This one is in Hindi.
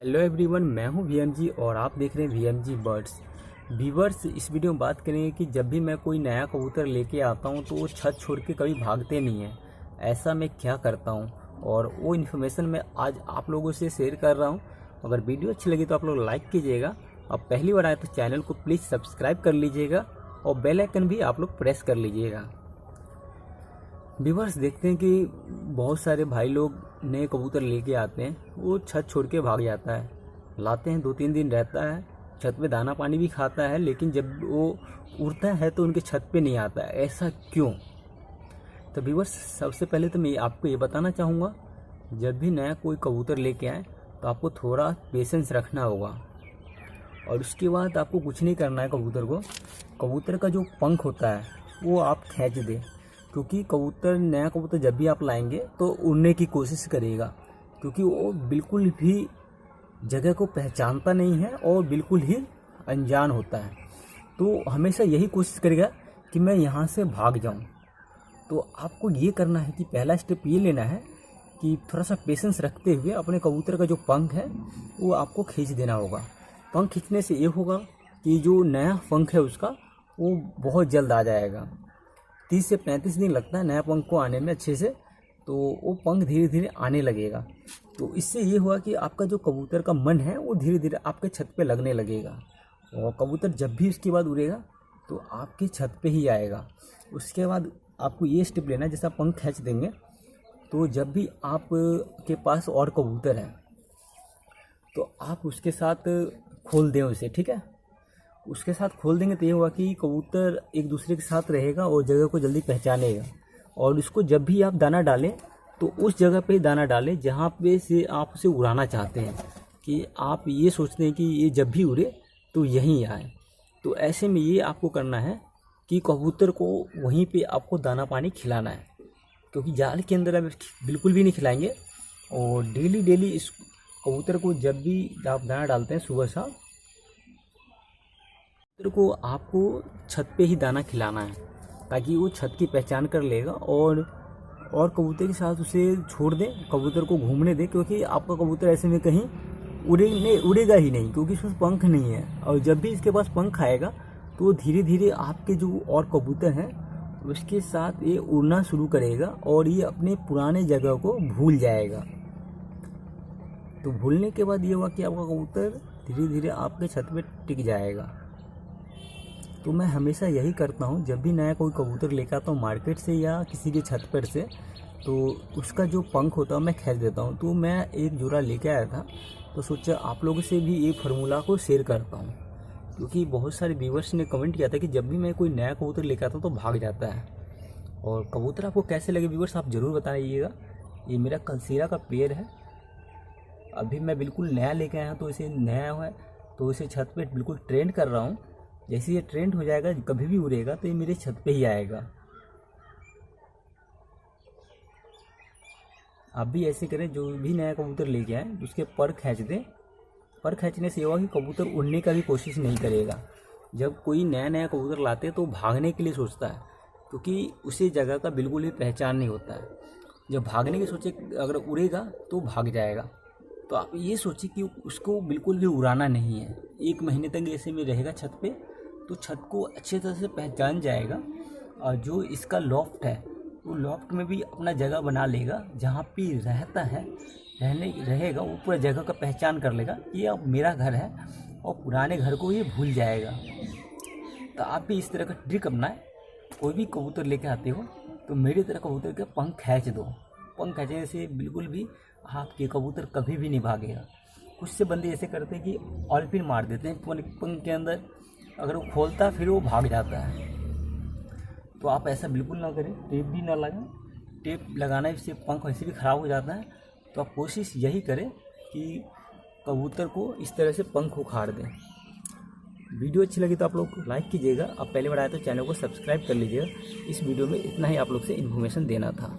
हेलो एवरीवन, मैं हूं वीएमजी और आप देख रहे हैं वीएमजी बर्ड्स। व्यूअर्स, इस वीडियो में बात करेंगे कि जब भी मैं कोई नया कबूतर लेके आता हूं तो वो छत छोड़ के कभी भागते नहीं हैं। ऐसा मैं क्या करता हूं और वो इन्फॉर्मेशन मैं आज आप लोगों से शेयर कर रहा हूं। अगर वीडियो अच्छी लगी तो आप लोग लाइक कीजिएगा और पहली बार आए तो चैनल को प्लीज़ सब्सक्राइब कर लीजिएगा और बेल आइकन भी आप लोग प्रेस कर लीजिएगा। व्यूअर्स, देखते हैं कि बहुत सारे भाई लोग नए कबूतर लेके आते हैं, वो छत छोड़ के भाग जाता है। लाते हैं, 2-3 दिन रहता है, छत पे दाना पानी भी खाता है, लेकिन जब वो उड़ता है तो उनके छत पे नहीं आता है। ऐसा क्यों? तो व्यूअर्स, सबसे पहले तो मैं आपको ये बताना चाहूँगा, जब भी नया कोई कबूतर लेके आए तो आपको थोड़ा पेशेंस रखना होगा और उसके बाद आपको कुछ नहीं करना है। कबूतर का जो पंख होता है वो आप खींच दें, क्योंकि नया कबूतर जब भी आप लाएंगे तो उड़ने की कोशिश करेगा, क्योंकि वो बिल्कुल भी जगह को पहचानता नहीं है और बिल्कुल ही अनजान होता है। तो हमेशा यही कोशिश करेगा कि मैं यहाँ से भाग जाऊँ। तो आपको ये करना है कि पहला स्टेप ये लेना है कि थोड़ा सा पेशेंस रखते हुए अपने कबूतर का जो पंख है वो आपको खींच देना होगा। पंख खींचने से ये होगा कि जो नया पंख है उसका वो बहुत जल्द आ जाएगा। 30 से 35 दिन लगता है नया पंख को आने में अच्छे से, तो वो पंख धीरे धीरे आने लगेगा। तो इससे ये हुआ कि आपका जो कबूतर का मन है वो धीरे धीरे आपके छत पे लगने लगेगा और कबूतर जब भी उसके बाद उड़ेगा तो आपके छत पे ही आएगा। उसके बाद आपको ये स्टेप लेना है, जैसे आप पंख खींच देंगे तो जब भी आप के पास और कबूतर है तो आप उसके साथ खोल दें उसे, ठीक है। उसके साथ खोल देंगे तो ये हुआ कि कबूतर एक दूसरे के साथ रहेगा और जगह को जल्दी पहचानेगा। और उसको जब भी आप दाना डालें तो उस जगह पे दाना डालें जहाँ पे से आप उसे उड़ाना चाहते हैं, कि आप ये सोचते हैं कि ये जब भी उड़े तो यहीं आए। तो ऐसे में ये आपको करना है कि कबूतर को वहीं पे आपको दाना पानी खिलाना है, क्योंकि जाल के अंदर आप बिल्कुल भी नहीं खिलाएंगे। और डेली इस कबूतर को जब भी आप दाना डालते हैं सुबह शाम, कबूतर को आपको छत पे ही दाना खिलाना है, ताकि वो छत की पहचान कर लेगा और कबूतर के साथ उसे छोड़ दें, कबूतर को घूमने दें, क्योंकि आपका कबूतर ऐसे में कहीं उड़ेगा ही नहीं, क्योंकि इसमें पंख नहीं है। और जब भी इसके पास पंख आएगा तो धीरे धीरे आपके जो और कबूतर हैं उसके साथ ये उड़ना शुरू करेगा और ये अपने पुराने जगह को भूल जाएगा। तो भूलने के बाद ये हुआ कि आपका कबूतर धीरे धीरे आपके छत पे टिक जाएगा। तो मैं हमेशा यही करता हूँ, जब भी नया कोई कबूतर लेकर आता हूँ मार्केट से या किसी भी छत पर से, तो उसका जो पंख होता है मैं खींच देता हूँ। तो मैं एक जोड़ा लेके आया था, तो सोचा आप लोगों से भी ये फार्मूला को शेयर करता हूँ, क्योंकि बहुत सारे व्यूअर्स ने कमेंट किया था कि जब भी मैं कोई नया कबूतर लेकर आता हूँ तो भाग जाता है। और कबूतर आपको कैसे लगे व्यूअर्स, आप ज़रूर बताइएगा। ये मेरा कलसीरा का पेड़ है, अभी मैं बिल्कुल नया लेके आया हूँ, तो इसे नया है तो इसे छत पर बिल्कुल ट्रेंड कर रहा हूँ। जैसे ये ट्रेंड हो जाएगा, कभी भी उड़ेगा तो ये मेरे छत पे ही आएगा। आप भी ऐसे करें, जो भी नया कबूतर लेके आए उसके पर खींच दें। पर खींचने से ये होगा कि कबूतर उड़ने का भी कोशिश नहीं करेगा। जब कोई नया कबूतर लाते हैं तो भागने के लिए सोचता है, क्योंकि उसे जगह का बिल्कुल भी पहचान नहीं होता है। जब भागने की सोचे, अगर उड़ेगा तो भाग जाएगा। तो आप ये सोचिए कि उसको बिल्कुल भी उड़ाना नहीं है। 1 महीने तक ऐसे में रहेगा छत पे, तो छत को अच्छे तरह से पहचान जाएगा और जो इसका लॉफ्ट है वो लॉफ्ट में भी अपना जगह बना लेगा, जहाँ पे रहता है रहेगा वो पूरा जगह का पहचान कर लेगा, ये अब मेरा घर है, और पुराने घर को ये भूल जाएगा। तो आप भी इस तरह का ट्रिक अपनाएं। कोई भी कबूतर लेके आते हो तो मेरी तरह कबूतर के पंख खींच दो। पंख खींचने से बिल्कुल भी आपके कबूतर कभी भी नहीं भागेगा। कुछ से बंदे ऐसे करते हैं कि ऑलपिन मार देते हैं पंख के अंदर, अगर वो खोलता फिर वो भाग जाता है। तो आप ऐसा बिल्कुल ना करें, टेप भी ना लगाएं। टेप लगाना इससे पंख वैसे भी ख़राब हो जाता है। तो आप कोशिश यही करें कि कबूतर को इस तरह से पंख उखाड़ दें। वीडियो अच्छी लगी तो आप लोग लाइक कीजिएगा। आप पहले बार आए तो चैनल को सब्सक्राइब कर लीजिएगा। इस वीडियो में इतना ही आप लोग से इन्फॉर्मेशन देना था।